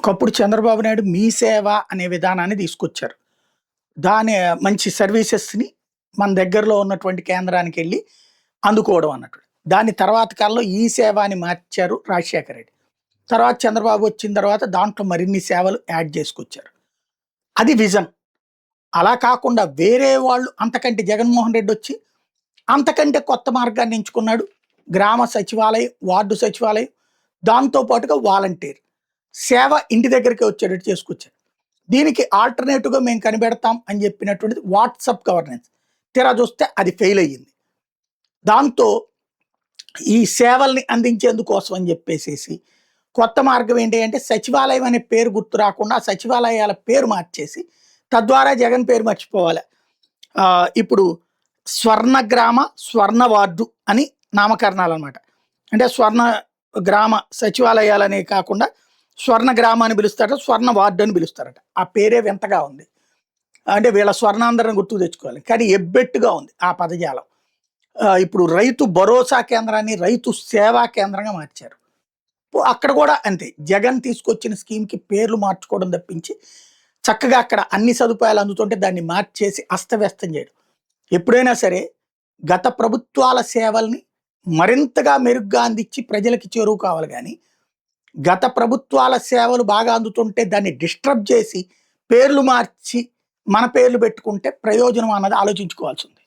ఒకప్పుడు చంద్రబాబు నాయుడు మీ సేవ అనే విధానాన్ని తీసుకొచ్చారు. దాని మంచి సర్వీసెస్‌ని మన దగ్గరలో ఉన్నటువంటి కేంద్రానికెళ్ళి అందుకోవడం అన్నట్టు. దాని తర్వాత కాలంలో ఈ సేవ అని మార్చారు రాజశేఖర రెడ్డి. తర్వాత చంద్రబాబు వచ్చిన తర్వాత దాంట్లో మరిన్ని సేవలు యాడ్ చేసుకొచ్చారు. అది విజన్. అలా కాకుండా వేరే వాళ్ళు అంతకంటే జగన్మోహన్ రెడ్డి వచ్చి అంతకంటే కొత్త మార్గాన్ని ఎంచుకున్నాడు. గ్రామ సచివాలయం, వార్డు సచివాలయం, దాంతో పాటుగా వాలంటీర్. సేవ ఇంటి దగ్గరికే వచ్చేటట్టు చేసుకొచ్చారు. దీనికి ఆల్టర్‌నేటివ్‌గా మేము కనిపెడతాం అని చెప్పినటువంటిది వాట్సాప్ గవర్నెన్స్. తీరా చూస్తే అది ఫెయిల్ అయ్యింది. దాంతో ఈ సేవల్ని అందించేందుకోసం అని చెప్పేసేసి కొత్త మార్గం ఏంటి అంటే సచివాలయం అనే పేరు గుర్తు రాకుండా ఆ సచివాలయాల పేరు మార్చేసి తద్వారా జగన్ పేరు మర్చిపోవాలి. ఇప్పుడు స్వర్ణ గ్రామ, స్వర్ణ వార్డు అని నామకరణాలనమాట. అంటే స్వర్ణ గ్రామ సచివాలయాలనే కాకుండా స్వర్ణ గ్రామ అని పిలుస్తారట, స్వర్ణ వార్డు అని పిలుస్తారట. ఆ పేరే వింతగా ఉంది. అంటే వీళ్ళ స్వర్ణాంధ్రని గుర్తుకు తెచ్చుకోవాలి. కానీ ఎబ్బెట్టుగా ఉంది ఆ పదజాలం. ఇప్పుడు రైతు భరోసా కేంద్రాన్ని రైతు సేవా కేంద్రంగా మార్చారు. అక్కడ కూడా అంతే. జగన్ తీసుకొచ్చిన స్కీమ్‌కి పేర్లు మార్చుకోవడం తప్పించి చక్కగా అక్కడ అన్ని సదుపాయాలు అందుతుంటే దాన్ని మార్చేసి అస్తవ్యస్తం చేయడం. ఎప్పుడైనా సరే గత ప్రభుత్వాల సేవల్ని మరింతగా మెరుగ్గా అందించి ప్రజలకి చేరువ కావాలి గానీ, గత ప్రభుత్వాల సేవలు బాగా అందుతుంటే దాన్ని డిస్టర్బ్ చేసి పేర్లు మార్చి మన పేర్లు పెట్టుకుంటే ప్రయోజనం అన్నది ఆలోచించుకోవాల్సింది.